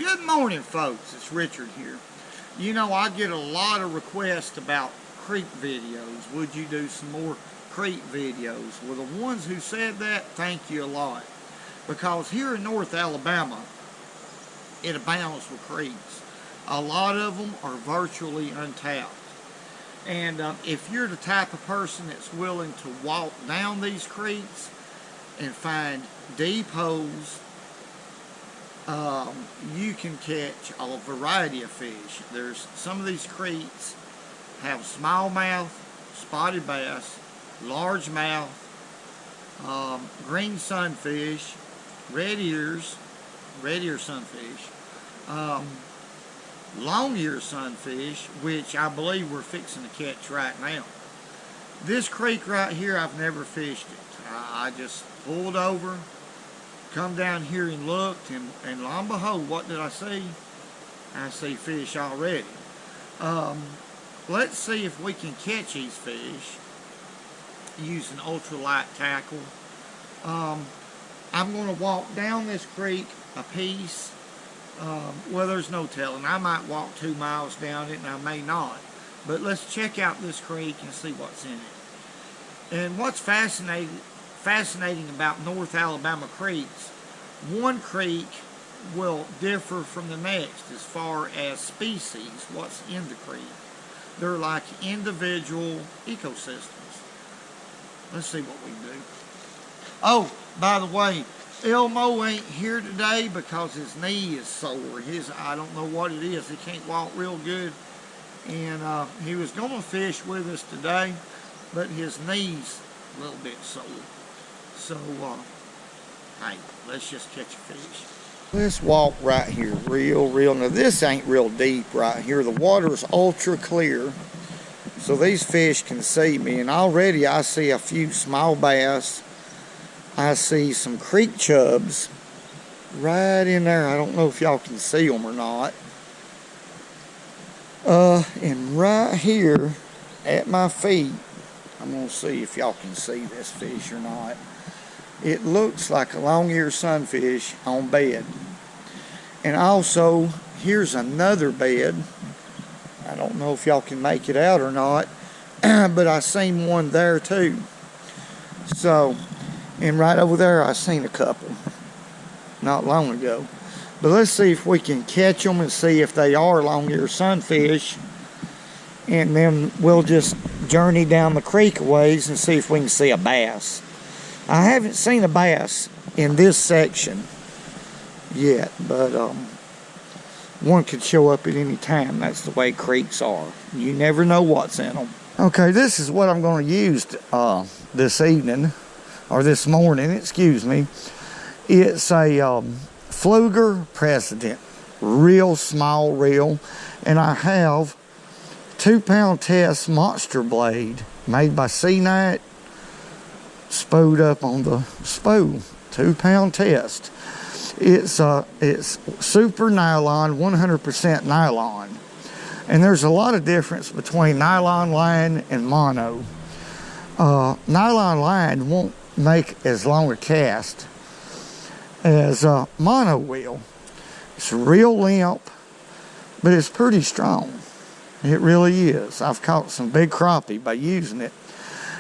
Good morning, folks. It's Richard here. You know, I get a lot of requests about creek videos. Would you do some more creek videos? Well, the ones who said that, thank you a lot. Because here in North Alabama, it abounds with creeks. A lot of them are virtually untapped. And if you're the type of person that's willing to walk down these creeks and find deep holes, you can catch a variety of fish. There's some of these creeks have smallmouth, spotted bass, largemouth, green sunfish, red ear sunfish, long ear sunfish, which I believe we're fixing to catch right now. This creek right here, I've never fished it. I just pulled over, come down here and looked, and lo and behold, what did I see? I see fish already. Let's see if we can catch these fish using ultralight tackle. I'm going to walk down this creek a piece. Well, there's no telling. I might walk 2 miles down it, and I may not. But let's check out this creek and see what's in it. And what's fascinating about North Alabama creeks, one creek will differ from the next as far as species, what's in the creek. They're like individual ecosystems. Let's see what we can do. Oh, by the way, Elmo ain't here today because his knee is sore. I don't know what it is. He can't walk real good. And he was going to fish with us today, but his knee's a little bit sore. So, hey, let's just catch a fish. Let's walk right here, real. Now, this ain't real deep right here. The water's ultra clear, so these fish can see me. And already I see a few small bass. I see some creek chubs right in there. I don't know if y'all can see them or not. And right here at my feet, I'm going to see if y'all can see this fish or not. It looks like a long-eared sunfish on bed. And also, here's another bed. I don't know if y'all can make it out or not, but I seen one there too. So, and right over there I seen a couple not long ago. But let's see if we can catch them and see if they are long-eared sunfish. And then we'll just journey down the creek a ways and see if we can see a bass. I haven't seen a bass in this section yet, but one could show up at any time. That's the way creeks are. You never know what's in them. Okay, this is what I'm going to use this evening, or this morning, excuse me. It's a Pflueger President, real small reel, and I have 2-pound test monster blade made by C-Night, spooled up on the spool. 2-pound test. It's super nylon, 100% nylon, and there's a lot of difference between nylon line and mono. Nylon line won't make as long a cast as a mono will. It's real limp, but it's pretty strong. It really is. I've caught some big crappie by using it.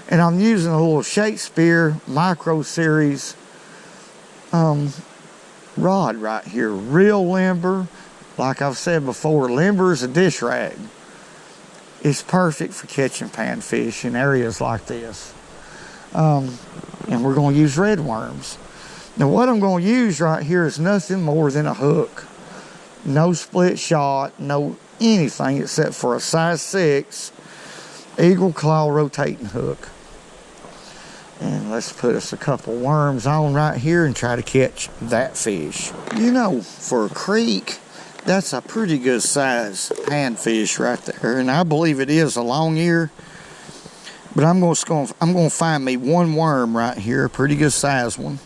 And I'm using a little Shakespeare Micro Series rod right here. Real limber. Like I've said before, limber is a dish rag. It's perfect for catching panfish in areas like this. And we're going to use red worms. Now what I'm going to use right here is nothing more than a hook. No split shot, no anything except for a size 6 Eagle Claw rotating hook. And let's put us a couple worms on right here and try to catch that fish. You know, for a creek, that's a pretty good size panfish right there. And I believe it is a long ear. But I'm going to find me one worm right here, a pretty good size one.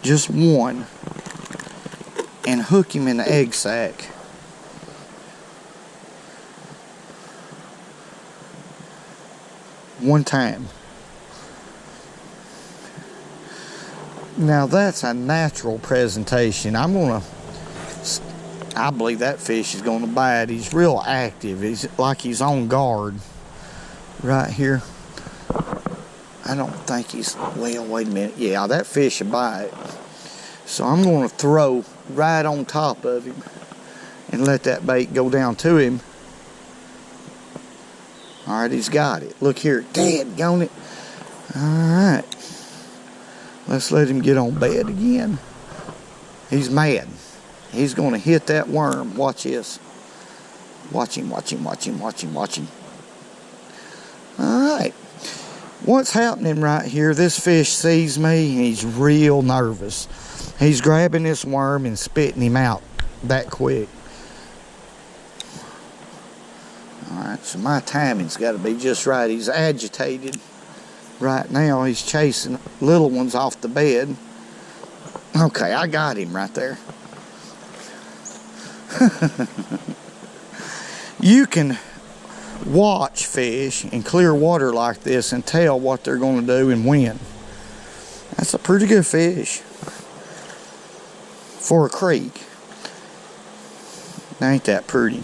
Just one. And hook him in the egg sac. One time. Now that's a natural presentation. I'm going to I believe that fish is going to bite. He's real active. He's like he's on guard right here. I don't think he's, well, wait a minute. Yeah, that fish will bite. So I'm going to throw right on top of him and let that bait go down to him. All right, he's got it. Look here, daggone it. All right. Let's let him get on bed again. He's mad. He's going to hit that worm. Watch this. Watch him, watch him, watch him, watch him, watch him. All right. What's happening right here, this fish sees me and he's real nervous. He's grabbing this worm and spitting him out that quick. Alright, so my timing's got to be just right. He's agitated right now. He's chasing little ones off the bed. Okay, I got him right there. You can watch fish in clear water like this and tell what they're going to do and when. That's a pretty good fish for a creek. Ain't that pretty?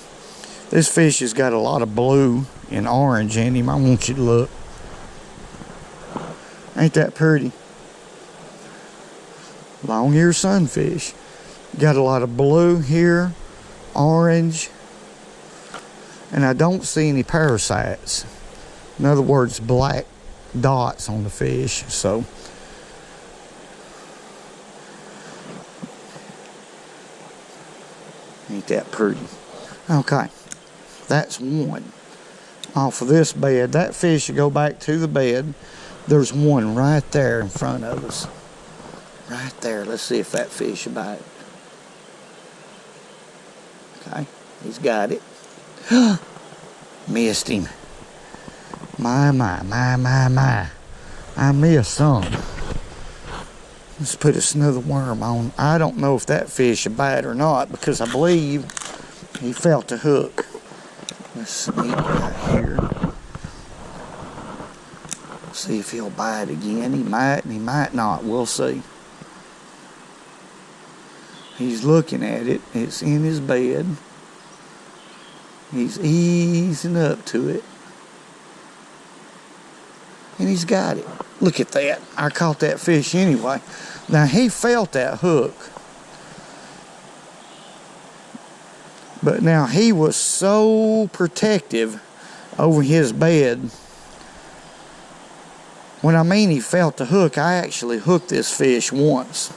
This fish has got a lot of blue and orange in him. I want you to look. Ain't that pretty? Long-eared sunfish. Got a lot of blue here, orange, and I don't see any parasites. In other words, black dots on the fish. So ain't that pretty? Okay, that's one off of this bed. That fish should go back to the bed. There's one right there in front of us. Right there. Let's see if that fish will bite. Okay, he's got it. Missed him. My. I missed some. Let's put us another worm on. I don't know if that fish will bite or not because I believe he felt the hook. Let's see right here. See if he'll bite again. He might and he might not. We'll see. He's looking at it. It's in his bed. He's easing up to it. And he's got it. Look at that. I caught that fish anyway. Now, he felt that hook. But now, he was so protective over his bed. When I mean he felt the hook, I actually hooked this fish once.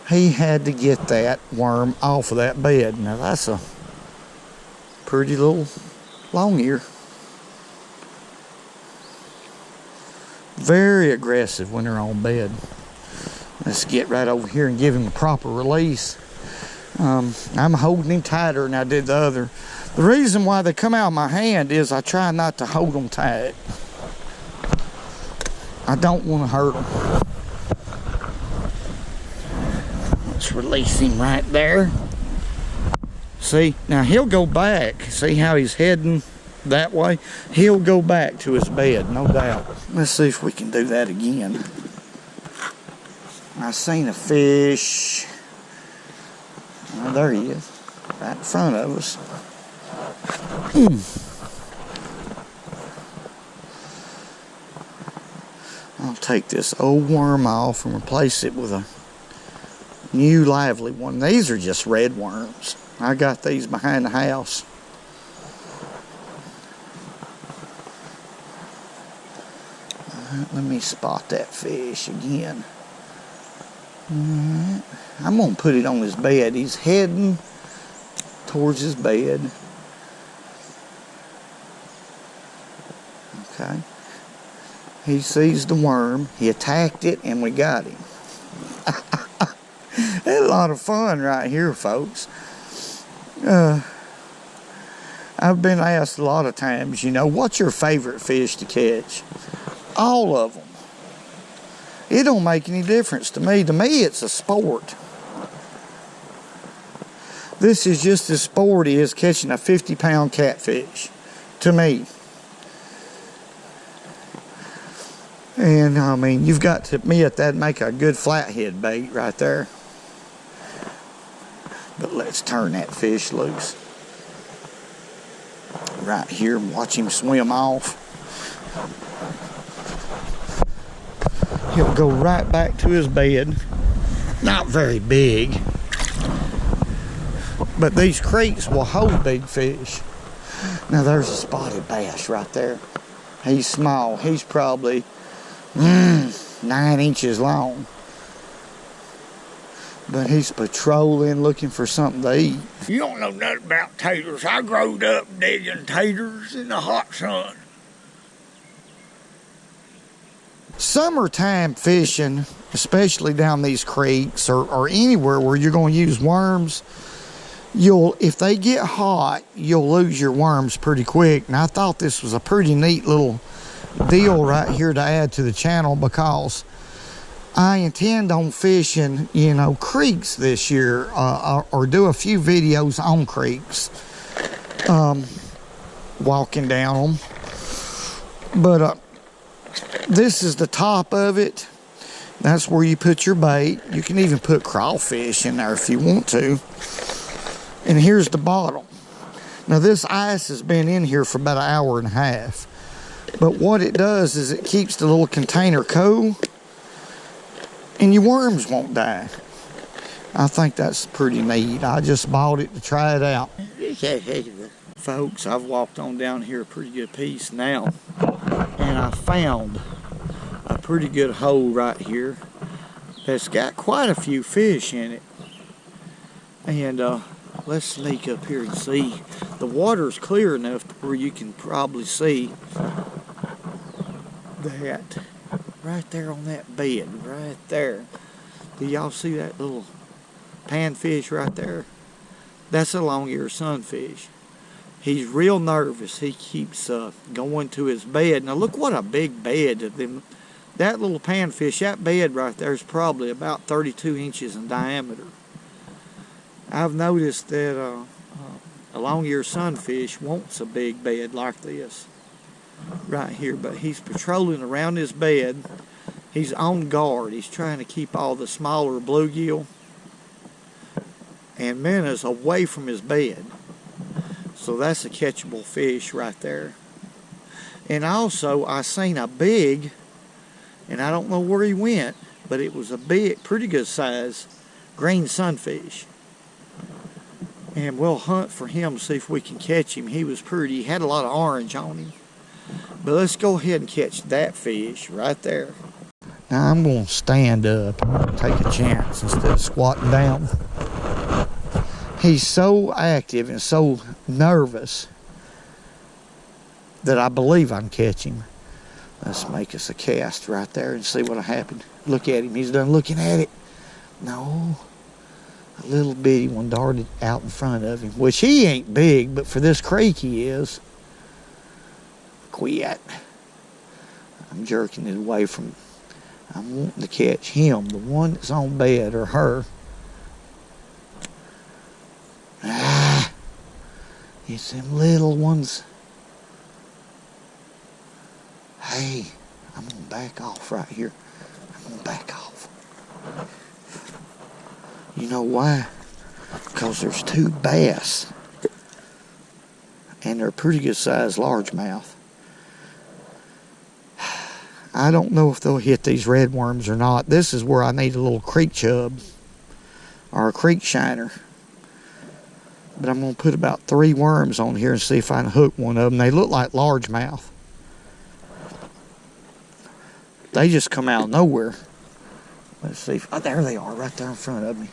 He had to get that worm off of that bed. Now, that's a pretty little long ear. Very aggressive when they're on bed. Let's get right over here and give him a proper release. I'm holding him tighter than I did the other. The reason why they come out of my hand is I try not to hold them tight. I don't want to hurt them. Let's release him right there. See, now he'll go back. See how he's heading that way? He'll go back to his bed, no doubt. Let's see if we can do that again. I seen a fish. Oh, there he is, right in front of us. I'll take this old worm off and replace it with a new lively one. These are just red worms. I got these behind the house. Let me spot that fish again. I'm going to put it on his bed. He's heading towards his bed. Okay. He sees the worm. He attacked it, and we got him. Had a lot of fun right here, folks. I've been asked a lot of times, you know, what's your favorite fish to catch? All of them. It don't make any difference to me. To me, it's a sport. This is just as sporty as catching a 50-pound catfish, to me. And, I mean, you've got to admit that'd make a good flathead bait right there. But Let's turn that fish loose. Right here, watch him swim off. He'll go right back to his bed. Not very big, but these creeks will hold big fish. Now there's a spotted bass right there. He's small. He's probably 9 inches long. But he's patrolling, looking for something to eat. You don't know nothing about taters. I growed up digging taters in the hot sun. Summertime fishing, especially down these creeks or anywhere where you're going to use worms, if they get hot, you'll lose your worms pretty quick. And I thought this was a pretty neat little deal right here to add to the channel, because I intend on fishing, creeks this year, or do a few videos on creeks, walking down them. But this is the top of it. That's where you put your bait. You can even put crawfish in there if you want to. And here's the bottom. Now this ice has been in here for about an hour and a half. But what it does is it keeps the little container cool, and your worms won't die. I think that's pretty neat. I just bought it to try it out. Folks, I've walked on down here a pretty good piece now, and I found a pretty good hole right here that's got quite a few fish in it. And let's sneak up here and see. The water's clear enough where you can probably see that right there on that bed, right there. Do y'all see that little panfish right there? That's a long-eared sunfish. He's real nervous. He keeps going to his bed. Now look what a big bed of them. That little panfish, that bed right there is probably about 32 inches in diameter. I've noticed that a long-eared sunfish wants a big bed like this right here, but he's patrolling around his bed. He's on guard. He's trying to keep all the smaller bluegill and minnows away from his bed. So that's a catchable fish right there. And also I seen a big, and I don't know where he went, but it was a big, pretty good size green sunfish. And we'll hunt for him, see if we can catch him. He had a lot of orange on him. But let's go ahead and catch that fish right there. Now I'm going to stand up and take a chance instead of squatting down. He's so active and so nervous that I believe I can catch him. Let's make us a cast right there and see what'll happen. Look at him. He's done looking at it. No. A little bitty one darted out in front of him, which he ain't big, but for this creek he is. Quit. I'm jerking it away from. I'm wanting to catch him, the one that's on bed, or her. Ah, it's them little ones. Hey, I'm gonna back off right here. I'm gonna back off. You know why? Because there's 2 bass, and they're a pretty good sized largemouth. I don't know if they'll hit these red worms or not. This is where I need a little creek chub or a creek shiner. But I'm going to put about 3 worms on here and see if I can hook one of them. They look like largemouth. They just come out of nowhere. Let's see. Oh, there they are, right there in front of me.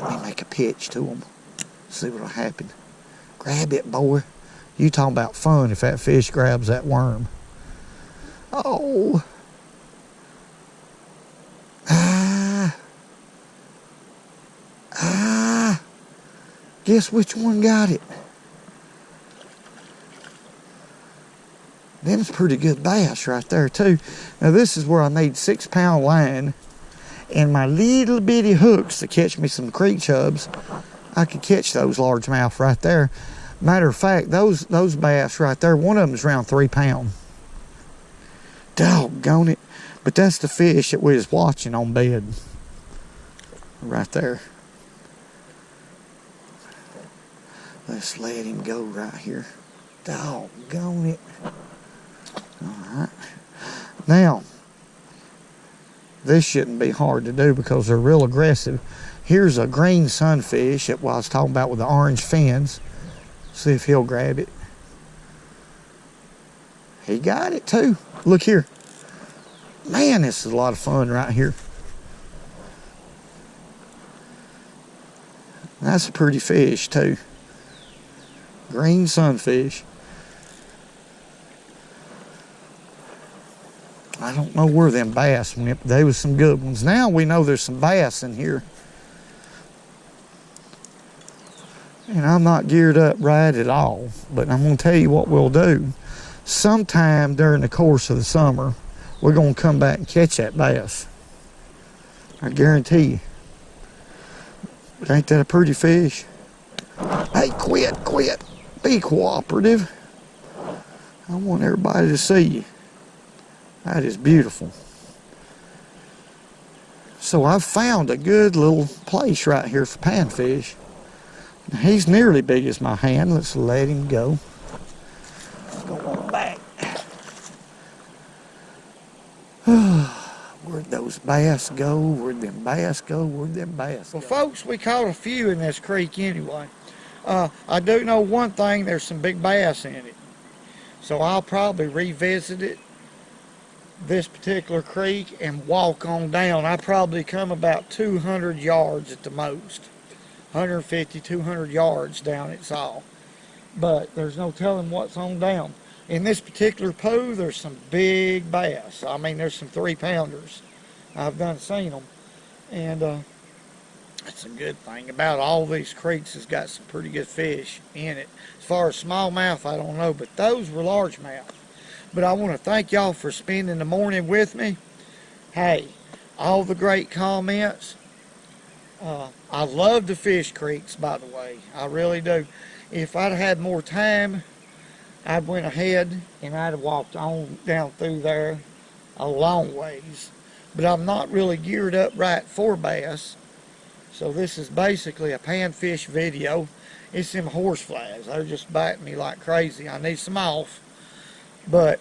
Let me make a pitch to them. See what'll happen. Grab it, boy. You talking about fun if that fish grabs that worm. Oh. Guess which one got it? Them's pretty good bass right there too. Now this is where I need 6-pound line and my little bitty hooks to catch me some creek chubs. I could catch those largemouth right there. Matter of fact, those bass right there, one of them's around 3 pounds. Doggone it. But that's the fish that we was watching on bed. Right there. Let's let him go right here. Doggone it. Alright. Now, this shouldn't be hard to do because they're real aggressive. Here's a green sunfish that I was talking about with the orange fins. See if he'll grab it. He got it too. Look here. Man, this is a lot of fun right here. That's a pretty fish too. Green sunfish. I don't know where them bass went, but there was some good ones. Now we know there's some bass in here. And I'm not geared up right at all, but I'm going to tell you what we'll do. Sometime during the course of the summer, we're going to come back and catch that bass. I guarantee you. But ain't that a pretty fish? Hey, quit. Be cooperative. I want everybody to see you. That is beautiful. So I've found a good little place right here for panfish. He's nearly big as my hand. Let's let him go. Go on back. Where'd those bass go? Where'd them bass go? Where'd them bass go? Well, folks, we caught a few in this creek anyway. I do know one thing, there's some big bass in it. So I'll probably revisit it, this particular creek, and walk on down. I probably come about 200 yards at the most. 150, 200 yards down it's all. But there's no telling what's on down. In this particular pool, there's some big bass. I mean, there's some 3-pounders. I've done seen them. And that's a good thing about all these creeks has got some pretty good fish in it. As far as smallmouth, I don't know, but those were largemouth. But I want to thank y'all for spending the morning with me. Hey, all the great comments. I love the fish creeks, by the way. I really do. If I'd had more time, I'd went ahead and I'd have walked on down through there a long ways. But I'm not really geared up right for bass. So this is basically a panfish video. It's them horseflies. They're just biting me like crazy. I need some off. But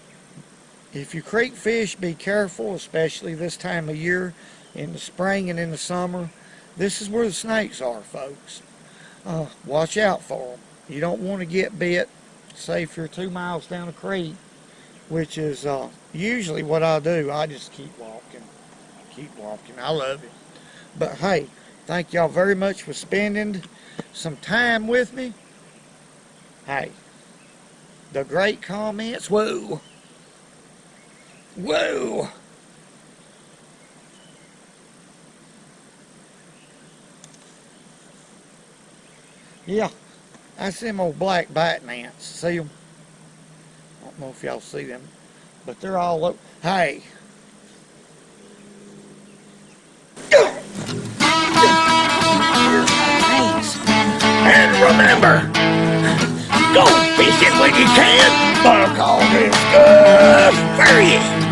if you creek fish, be careful, especially this time of year, in the spring and in the summer. This is where the snakes are, folks. Watch out for them. You don't want to get bit, say if you're 2 miles down the creek, which is usually what I do. I just keep walking. I love it. But hey, thank y'all very much for spending some time with me. Hey, the great comments. Whoa. Yeah, that's them old black biting ants. See them? I don't know if y'all see them, but they're all over. Hey. And remember, go fishing when you can, but all this stuff for you.